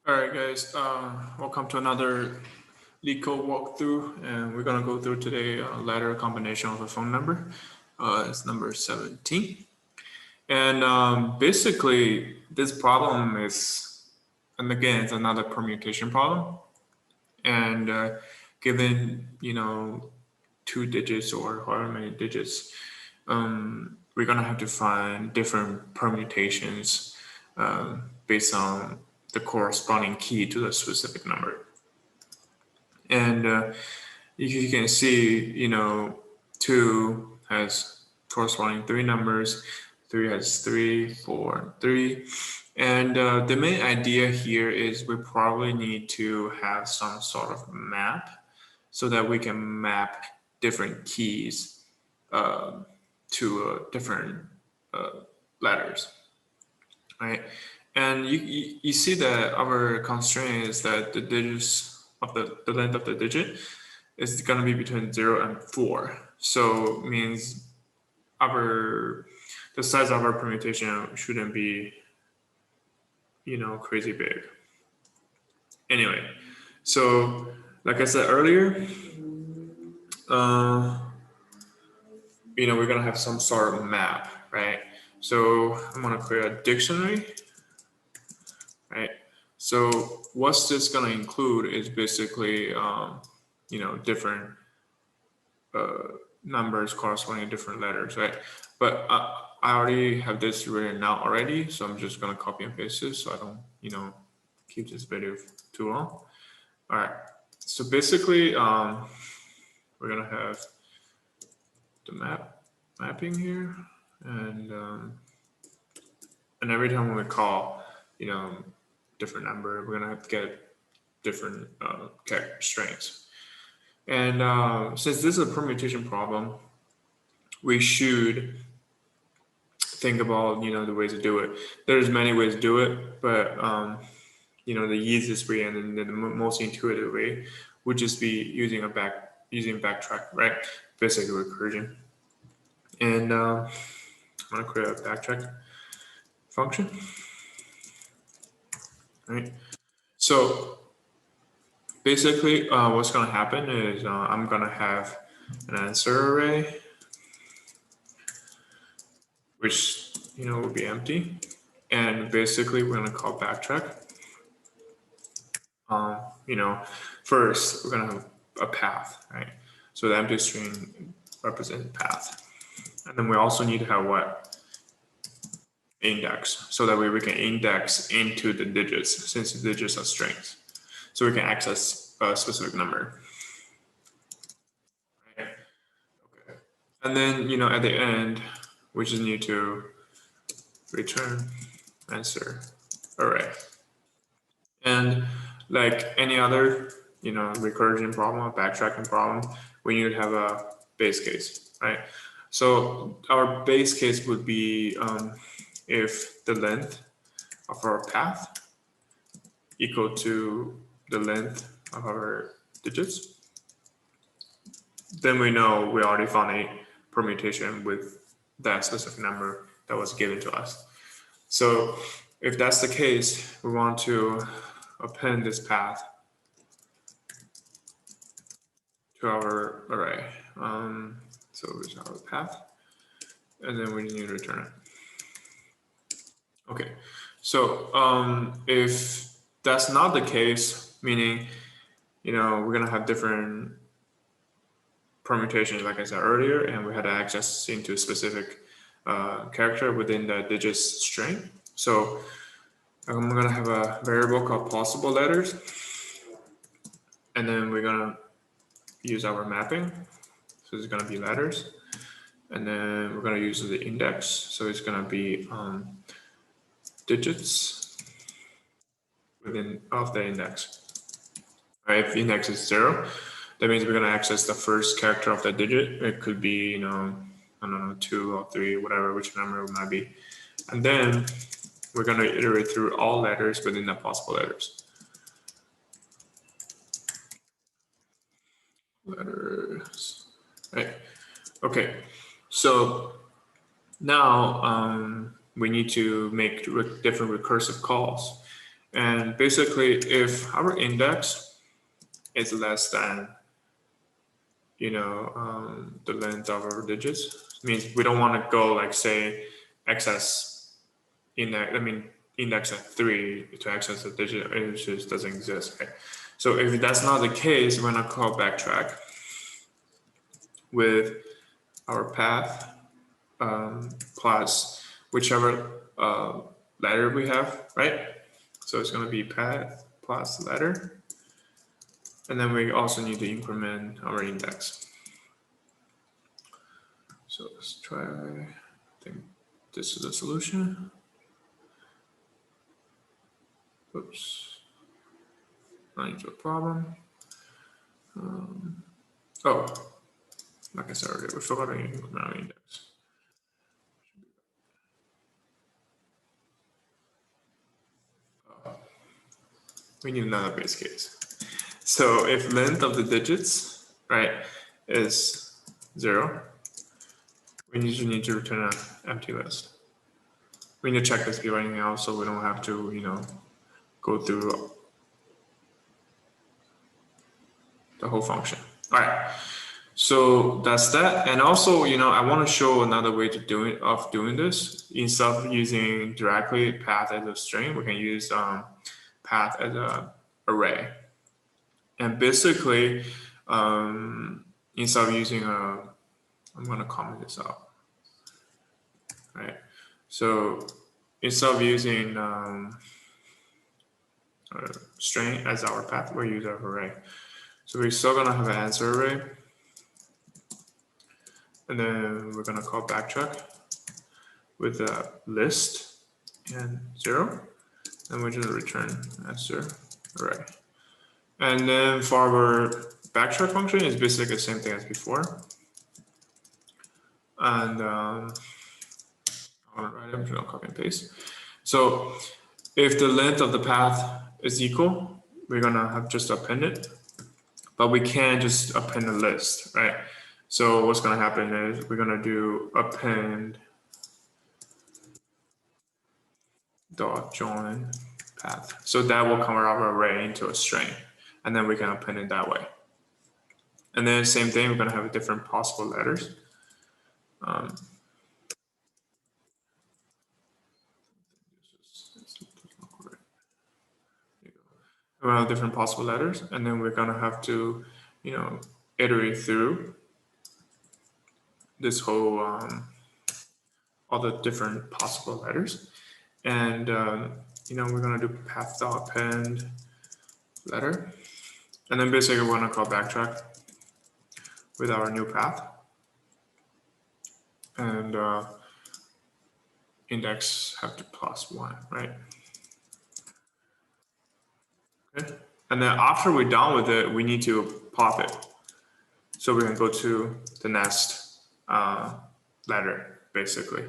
All right, guys. Welcome to another LeetCode walkthrough, and we're gonna go through today a ladder combination of a phone number. It's number 17, and basically this problem is, and again, it's another permutation problem, and given two digits or however many digits, we're gonna have to find different permutations based on the corresponding key to the specific number. And if you can see, 2 has corresponding 3 numbers, 3 has 3, 4, 3. And the main idea here is we probably need to have some sort of map so that we can map different keys to different letters, right? And you see that our constraint is that the digits of the length of the digit is going to be between 0 and 4. So it means the size of our permutation shouldn't be crazy big. Anyway, so like I said earlier, we're gonna have some sort of map, right? So I'm gonna create a dictionary, right? So what's this gonna include is basically different numbers corresponding to different letters, right? But I already have this written out already, so I'm just gonna copy and paste this so I don't keep this video too long. All right, so basically we're gonna have the mapping here, and every time we call different number, we're gonna have to get different character strings. And since this is a permutation problem, we should think about the ways to do it. There's many ways to do it, but the easiest way and the most intuitive way would just be using backtrack, right? Basically recursion. And I'm gonna create a backtrack function, right? So basically what's gonna happen is I'm gonna have an answer array, which will be empty, and basically we're gonna call backtrack. First we're gonna have a path, right? So the empty string represents path, and then we also need to have what? Index, so that way we can index into the digits, since the digits are strings, so we can access a specific number. Right? Okay. And then at the end we just need to return answer array. And like any other recursion problem or backtracking problem, we need to have a base case, right? So our base case would be if the length of our path equal to the length of our digits, then we know we already found a permutation with that specific number that was given to us. So if that's the case, we want to append this path to our array. So it's our path, and then we need to return it. Okay, so if that's not the case, meaning we're gonna have different permutations, like I said earlier, and we had access into a specific character within the digits string. So I'm gonna have a variable called possible letters, and then we're gonna use our mapping. So it's gonna be letters, and then we're gonna use the index. So it's gonna be digits within of the index. Right, if index is 0, that means we're gonna access the first character of that digit. It could be I don't know, 2 or 3, whatever, which number it might be, and then we're gonna iterate through all letters within the possible letters. Letters, right? Okay, so now we need to make different recursive calls, And basically, if our index is less than, the length of our digits, means we don't want to go like say access index at 3 to access a digit. It just doesn't exist, right? So if that's not the case, we're gonna call backtrack with our path plus whichever letter we have, right? So it's gonna be path plus letter. And then we also need to increment our index. So let's try, I think this is the solution. Oops, run into a problem. Oh, like I said earlier, we forgot to increment our index. We need another base case. So if length of the digits, right, is 0, we usually need to return an empty list. We need to check this before anything else, so we don't have to, go through the whole function. All right, so that's that. And also, I want to show another way to doing this. Instead of using directly path as a string, we can use path as a array. And basically, instead of using I'm going to comment this out. Right. So instead of using a string as our path, we use our array. So we're still going to have an answer array. And then we're going to call backtrack with a list and 0. And we just return answer array. And then for our backtrack function, it's basically the same thing as before. And I'm just gonna copy and paste. So if the length of the path is equal, we're gonna have just append it, but we can't just append a list, right? So what's gonna happen is we're gonna do append dot join path. So that will convert our array into a string, and then we can append it that way. And then same thing, we're gonna have different possible letters. Around different possible letters, and then we're gonna have to, iterate through this whole all the different possible letters, and we're gonna do path.append letter, and then basically we're gonna call backtrack with our new path, and index have to +1, right? Okay. And then after we're done with it, we need to pop it. So we're gonna go to the next letter, basically.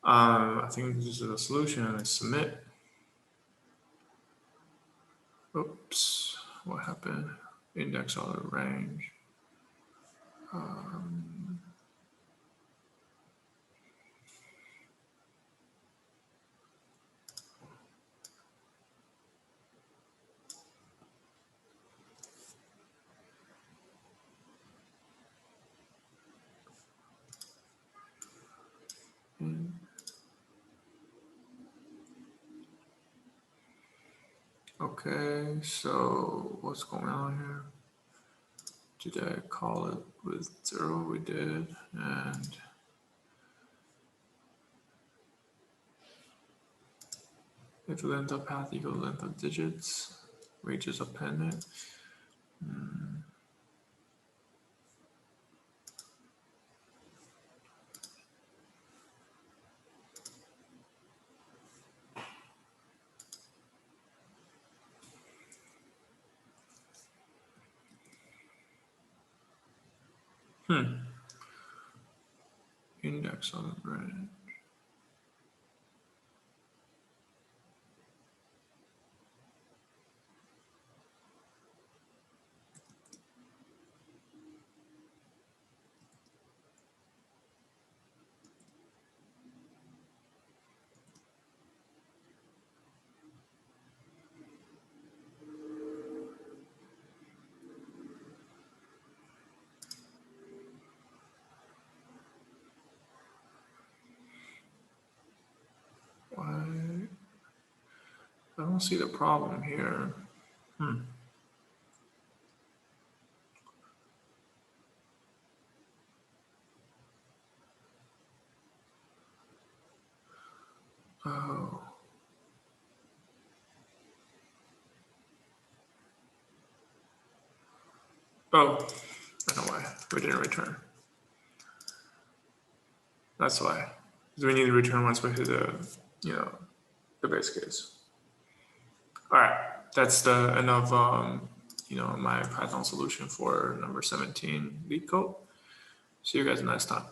I think this is the solution, and I submit. Oops, what happened? Index out of range. Okay, so what's going on here? Did I call it with 0? We did, and if length of path equals length of digits, we just append it. Index on the range. I don't see the problem here. Oh. Oh, I know why we didn't return. That's why. Because we need to return once we hit the, the base case. All right, that's the end of my Python solution for number 17 LeetCode. See you guys next time.